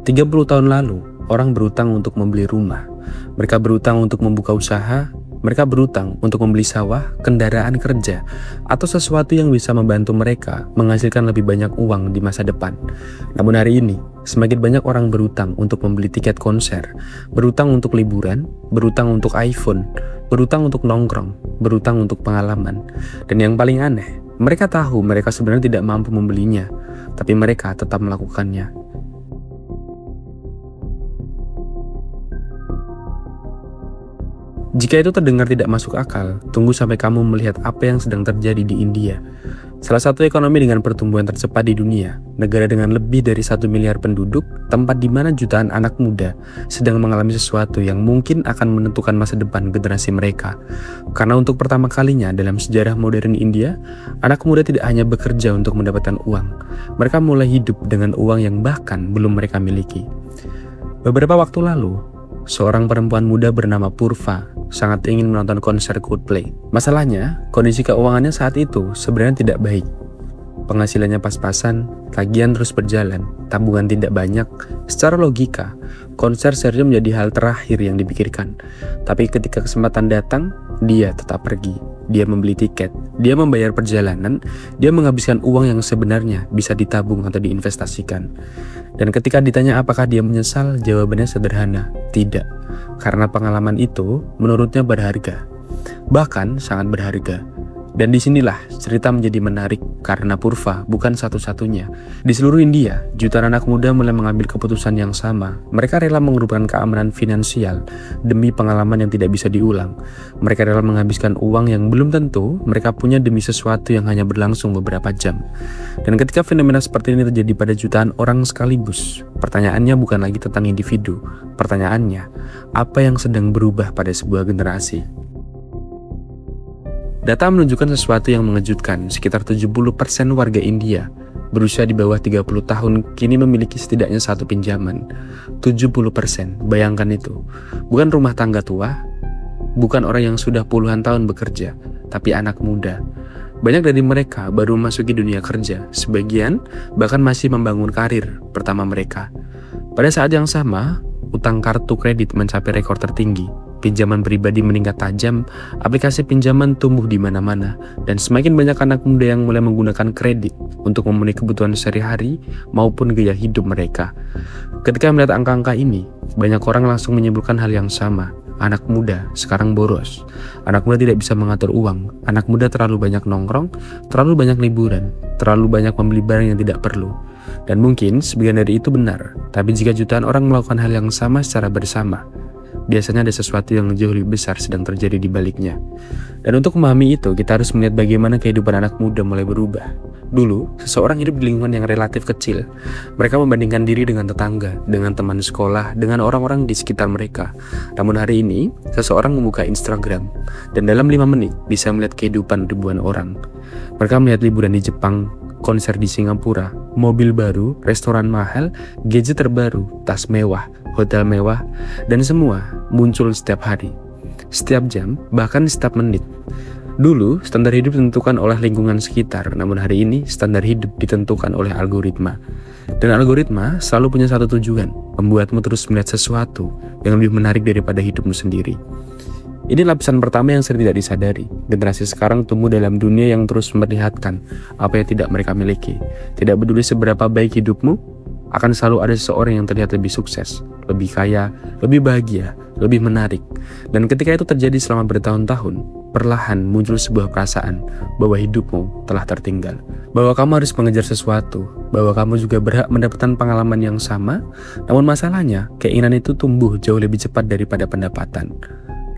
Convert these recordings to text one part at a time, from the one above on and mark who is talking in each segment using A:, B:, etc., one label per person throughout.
A: 30 tahun lalu, orang berutang untuk membeli rumah. Mereka berutang untuk membuka usaha, mereka berutang untuk membeli sawah, kendaraan kerja, atau sesuatu yang bisa membantu mereka menghasilkan lebih banyak uang di masa depan. Namun hari ini, semakin banyak orang berutang untuk membeli tiket konser, berutang untuk liburan, berutang untuk iPhone, berutang untuk nongkrong, berutang untuk pengalaman. Dan yang paling aneh, mereka tahu mereka sebenarnya tidak mampu membelinya, tapi mereka tetap melakukannya. Jika itu terdengar tidak masuk akal, tunggu sampai kamu melihat apa yang sedang terjadi di India. Salah satu ekonomi dengan pertumbuhan tercepat di dunia, negara dengan lebih dari 1 miliar penduduk, tempat di mana jutaan anak muda sedang mengalami sesuatu yang mungkin akan menentukan masa depan generasi mereka. Karena untuk pertama kalinya dalam sejarah modern India, anak muda tidak hanya bekerja untuk mendapatkan uang, mereka mulai hidup dengan uang yang bahkan belum mereka miliki. Beberapa waktu lalu, seorang perempuan muda bernama Purva sangat ingin menonton konser Coldplay. Masalahnya, kondisi keuangannya saat itu sebenarnya tidak baik. Penghasilannya pas-pasan, tagihan terus berjalan, tabungan tidak banyak. Secara logika, konser seharusnya menjadi hal terakhir yang dipikirkan. Tapi ketika kesempatan datang, dia tetap pergi. Dia membeli tiket, dia membayar perjalanan, dia menghabiskan uang yang sebenarnya bisa ditabung atau diinvestasikan. Dan ketika ditanya apakah dia menyesal, jawabannya sederhana, tidak. Karena pengalaman itu menurutnya berharga, bahkan sangat berharga. Dan disinilah cerita menjadi menarik karena Purva bukan satu-satunya. Di seluruh India, jutaan anak muda mulai mengambil keputusan yang sama. Mereka rela mengorbankan keamanan finansial demi pengalaman yang tidak bisa diulang. Mereka rela menghabiskan uang yang belum tentu mereka punya demi sesuatu yang hanya berlangsung beberapa jam. Dan ketika fenomena seperti ini terjadi pada jutaan orang sekaligus, pertanyaannya bukan lagi tentang individu. Pertanyaannya, apa yang sedang berubah pada sebuah generasi? Data menunjukkan sesuatu yang mengejutkan. Sekitar 70% warga India berusia di bawah 30 tahun kini memiliki setidaknya satu pinjaman. 70%, bayangkan itu. Bukan rumah tangga tua, bukan orang yang sudah puluhan tahun bekerja, tapi anak muda. Banyak dari mereka baru memasuki dunia kerja, sebagian bahkan masih membangun karir pertama mereka. Pada saat yang sama, utang kartu kredit mencapai rekor tertinggi. Pinjaman pribadi meningkat tajam, aplikasi pinjaman tumbuh di mana-mana, dan semakin banyak anak muda yang mulai menggunakan kredit untuk memenuhi kebutuhan sehari-hari maupun gaya hidup mereka. Ketika melihat angka-angka ini, banyak orang langsung menyimpulkan hal yang sama. Anak muda sekarang boros. Anak muda tidak bisa mengatur uang. Anak muda terlalu banyak nongkrong, terlalu banyak liburan, terlalu banyak membeli barang yang tidak perlu. Dan mungkin sebagian dari itu benar, tapi jika jutaan orang melakukan hal yang sama secara bersama, biasanya ada sesuatu yang jauh lebih besar sedang terjadi di baliknya. Dan untuk memahami itu, kita harus melihat bagaimana kehidupan anak muda mulai berubah. Dulu, seseorang hidup di lingkungan yang relatif kecil. Mereka membandingkan diri dengan tetangga, dengan teman sekolah, dengan orang-orang di sekitar mereka. Namun hari ini, seseorang membuka Instagram, dan dalam 5 menit bisa melihat kehidupan ribuan orang. Mereka melihat liburan di Jepang, konser di Singapura, mobil baru, restoran mahal, gadget terbaru, tas mewah, hotel mewah, dan semua muncul setiap hari, setiap jam, bahkan setiap menit. Dulu, standar hidup ditentukan oleh lingkungan sekitar, namun hari ini standar hidup ditentukan oleh algoritma. Dan algoritma selalu punya satu tujuan, membuatmu terus melihat sesuatu yang lebih menarik daripada hidupmu sendiri. Ini lapisan pertama yang sering tidak disadari. Generasi sekarang tumbuh dalam dunia yang terus memperlihatkan apa yang tidak mereka miliki. Tidak peduli seberapa baik hidupmu, akan selalu ada seseorang yang terlihat lebih sukses, lebih kaya, lebih bahagia, lebih menarik. Dan ketika itu terjadi selama bertahun-tahun, perlahan muncul sebuah perasaan bahwa hidupmu telah tertinggal, bahwa kamu harus mengejar sesuatu, bahwa kamu juga berhak mendapatkan pengalaman yang sama. Namun masalahnya, keinginan itu tumbuh jauh lebih cepat daripada pendapatan.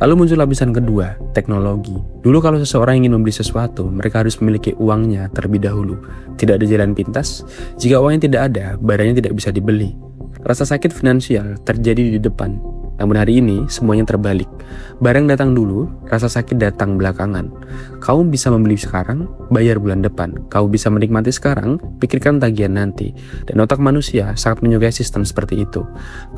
A: Lalu muncul lapisan kedua, teknologi. Dulu kalau seseorang ingin membeli sesuatu, mereka harus memiliki uangnya terlebih dahulu. Tidak ada jalan pintas. Jika uangnya tidak ada, barangnya tidak bisa dibeli. Rasa sakit finansial terjadi di depan. Namun hari ini semuanya terbalik. Barang datang dulu, rasa sakit datang belakangan. Kamu bisa membeli sekarang, bayar bulan depan. Kamu bisa menikmati sekarang, pikirkan tagihan nanti. Dan otak manusia sangat menyukai sistem seperti itu.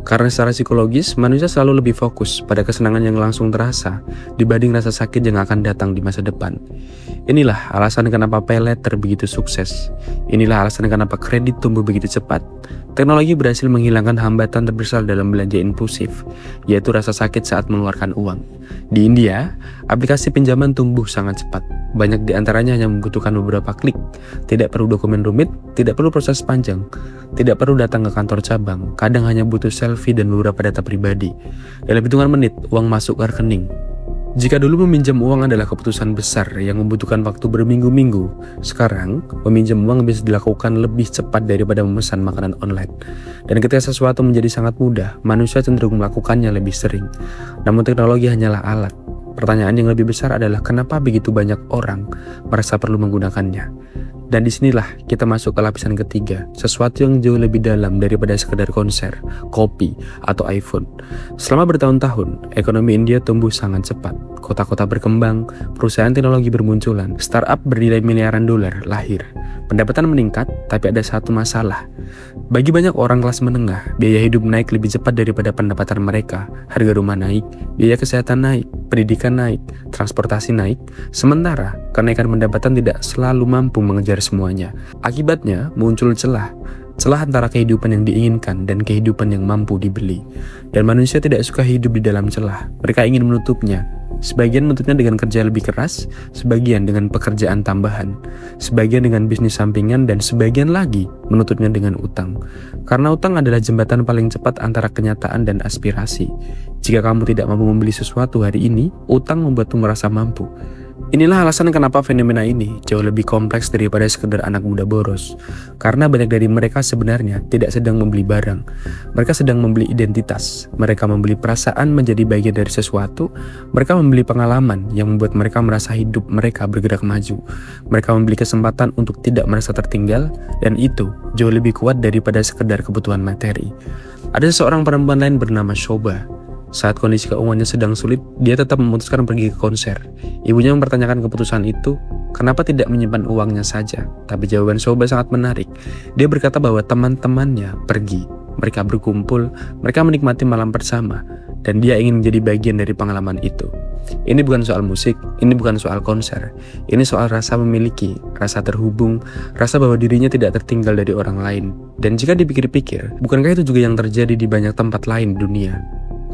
A: Karena secara psikologis, manusia selalu lebih fokus pada kesenangan yang langsung terasa dibanding rasa sakit yang akan datang di masa depan. Inilah alasan kenapa pay later begitu sukses. Inilah alasan kenapa kredit tumbuh begitu cepat. Teknologi berhasil menghilangkan hambatan terbesar dalam belanja impulsif, yaitu rasa sakit saat mengeluarkan uang. Di India, aplikasi pinjaman tumbuh sangat cepat. Banyak di antaranya hanya membutuhkan beberapa klik. Tidak perlu dokumen rumit, tidak perlu proses panjang, tidak perlu datang ke kantor cabang. Kadang hanya butuh selfie dan beberapa data pribadi. Dalam hitungan menit, uang masuk ke rekening. Jika dulu meminjam uang adalah keputusan besar yang membutuhkan waktu berminggu-minggu, sekarang meminjam uang bisa dilakukan lebih cepat daripada memesan makanan online. Dan ketika sesuatu menjadi sangat mudah, manusia cenderung melakukannya lebih sering. Namun teknologi hanyalah alat. Pertanyaan yang lebih besar adalah kenapa begitu banyak orang merasa perlu menggunakannya. Dan disinilah kita masuk ke lapisan ketiga, sesuatu yang jauh lebih dalam daripada sekedar konser, kopi, atau iPhone. Selama bertahun-tahun, ekonomi India tumbuh sangat cepat. Kota-kota berkembang, perusahaan teknologi bermunculan, startup bernilai miliaran dolar lahir. Pendapatan meningkat, tapi ada satu masalah. Bagi banyak orang kelas menengah, biaya hidup naik lebih cepat daripada pendapatan mereka. Harga rumah naik, biaya kesehatan naik, pendidikan naik, transportasi naik. Sementara, kenaikan pendapatan tidak selalu mampu mengejar semuanya. Akibatnya, muncul celah antara kehidupan yang diinginkan dan kehidupan yang mampu dibeli. Dan manusia tidak suka hidup di dalam celah. Mereka ingin menutupnya. Sebagian menutupnya dengan kerja lebih keras, sebagian dengan pekerjaan tambahan, sebagian dengan bisnis sampingan, dan sebagian lagi menutupnya dengan utang. Karena utang adalah jembatan paling cepat antara kenyataan dan aspirasi. Jika kamu tidak mampu membeli sesuatu hari ini, utang membuatmu merasa mampu. Inilah alasan kenapa fenomena ini jauh lebih kompleks daripada sekedar anak muda boros. Karena banyak dari mereka sebenarnya tidak sedang membeli barang. Mereka sedang membeli identitas. Mereka membeli perasaan menjadi bagian dari sesuatu. Mereka membeli pengalaman yang membuat mereka merasa hidup mereka bergerak maju. Mereka membeli kesempatan untuk tidak merasa tertinggal, dan itu jauh lebih kuat daripada sekedar kebutuhan materi. Ada seorang perempuan lain bernama Shobha. Saat kondisi keuangannya sedang sulit, dia tetap memutuskan pergi ke konser. Ibunya mempertanyakan keputusan itu, kenapa tidak menyimpan uangnya saja? Tapi jawaban Shobha sangat menarik. Dia berkata bahwa teman-temannya pergi, mereka berkumpul, mereka menikmati malam bersama, dan dia ingin menjadi bagian dari pengalaman itu. Ini bukan soal musik, ini bukan soal konser, ini soal rasa memiliki, rasa terhubung, rasa bahwa dirinya tidak tertinggal dari orang lain. Dan jika dipikir-pikir, bukankah itu juga yang terjadi di banyak tempat lain di dunia?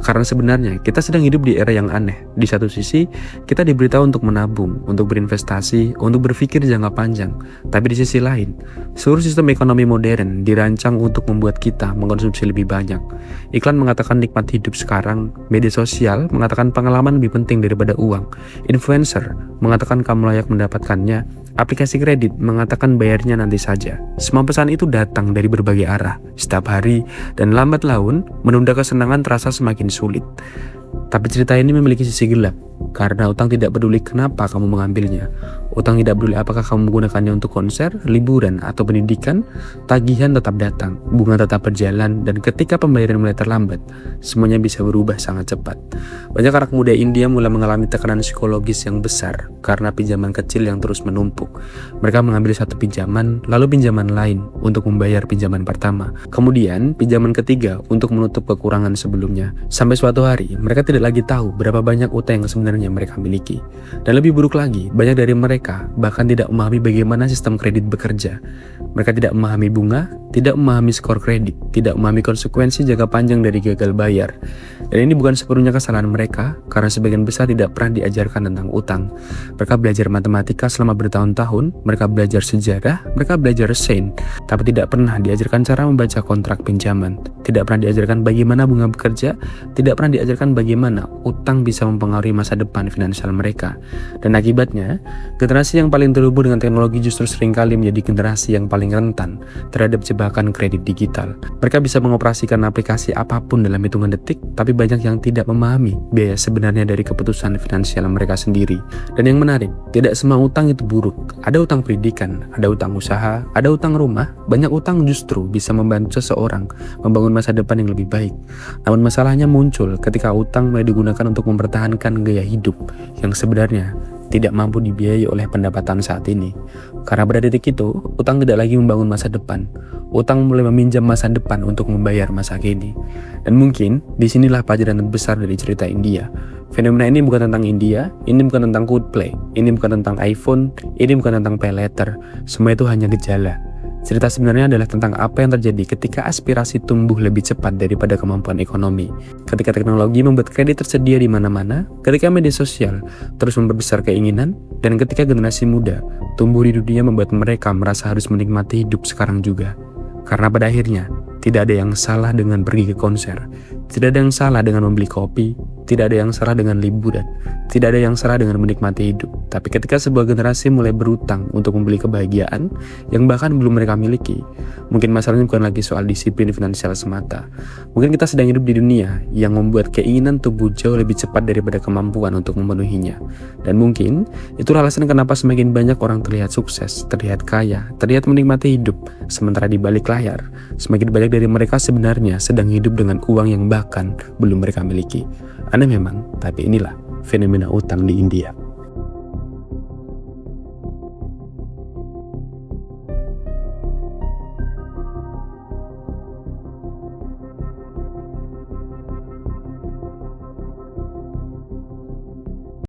A: Karena sebenarnya kita sedang hidup di era yang aneh. Di satu sisi, kita diberitahu untuk menabung, untuk berinvestasi, untuk berpikir jangka panjang. Tapi di sisi lain, seluruh sistem ekonomi modern dirancang untuk membuat kita mengkonsumsi lebih banyak. Iklan mengatakan nikmat hidup sekarang, media sosial mengatakan pengalaman lebih penting daripada uang, influencer mengatakan kamu layak mendapatkannya, aplikasi kredit mengatakan bayarnya nanti saja. Semua pesan itu datang dari berbagai arah, setiap hari, dan lambat laun menunda kesenangan terasa semakin sulit. Tapi cerita ini memiliki sisi gelap, karena utang tidak peduli kenapa kamu mengambilnya. Utang tidak peduli apakah kamu menggunakannya untuk konser, liburan, atau pendidikan, tagihan tetap datang, bunga tetap berjalan, dan ketika pembayaran mulai terlambat, semuanya bisa berubah sangat cepat. Banyak anak muda India mulai mengalami tekanan psikologis yang besar karena pinjaman kecil yang terus menumpuk. Mereka mengambil satu pinjaman, lalu pinjaman lain untuk membayar pinjaman pertama. Kemudian, pinjaman ketiga untuk menutup kekurangan sebelumnya. Sampai suatu hari, mereka tidak lagi tahu berapa banyak utang yang sebenarnya mereka miliki. Dan lebih buruk lagi, banyak dari mereka bahkan tidak memahami bagaimana sistem kredit bekerja. Mereka tidak memahami bunga, tidak memahami skor kredit, tidak memahami konsekuensi jangka panjang dari gagal bayar. Dan ini bukan sepenuhnya kesalahan mereka, karena sebagian besar tidak pernah diajarkan tentang utang. Mereka belajar matematika selama bertahun-tahun, mereka belajar sejarah, mereka belajar sains, tapi tidak pernah diajarkan cara membaca kontrak pinjaman, tidak pernah diajarkan bagaimana bunga bekerja, tidak pernah diajarkan bagaimana utang bisa mempengaruhi masa depan finansial mereka. Dan akibatnya, generasi yang paling terhubung dengan teknologi justru seringkali menjadi generasi yang paling paling rentan terhadap jebakan kredit digital. Mereka bisa mengoperasikan aplikasi apapun dalam hitungan detik, tapi banyak yang tidak memahami biaya sebenarnya dari keputusan finansial mereka sendiri. Dan yang menarik, tidak semua utang itu buruk. Ada utang pendidikan, ada utang usaha, ada utang rumah. Banyak utang justru bisa membantu seseorang membangun masa depan yang lebih baik. Namun masalahnya muncul ketika utang mulai digunakan untuk mempertahankan gaya hidup yang sebenarnya tidak mampu dibiayai oleh pendapatan saat ini. Karena pada titik itu, utang tidak lagi membangun masa depan. Utang mulai meminjam masa depan untuk membayar masa kini. Dan mungkin disinilah pelajaran besar dari cerita India. Fenomena ini bukan tentang India, ini bukan tentang Coldplay, ini bukan tentang iPhone, ini bukan tentang pay letter. Semua itu hanya gejala. Cerita sebenarnya adalah tentang apa yang terjadi ketika aspirasi tumbuh lebih cepat daripada kemampuan ekonomi. Ketika teknologi membuat kredit tersedia di mana-mana, ketika media sosial terus memperbesar keinginan, dan ketika generasi muda tumbuh di dunia membuat mereka merasa harus menikmati hidup sekarang juga. Karena pada akhirnya, tidak ada yang salah dengan pergi ke konser, tidak ada yang salah dengan membeli kopi, tidak ada yang salah dengan liburan, tidak ada yang salah dengan menikmati hidup. Tapi ketika sebuah generasi mulai berutang untuk membeli kebahagiaan yang bahkan belum mereka miliki, mungkin masalahnya bukan lagi soal disiplin finansial semata. Mungkin kita sedang hidup di dunia yang membuat keinginan tumbuh jauh lebih cepat daripada kemampuan untuk memenuhinya. Dan mungkin itulah alasan kenapa semakin banyak orang terlihat sukses, terlihat kaya, terlihat menikmati hidup, sementara di balik layar, semakin banyak dari mereka sebenarnya sedang hidup dengan uang yang bahkan belum mereka miliki. Aneh memang, tapi inilah fenomena utang di India.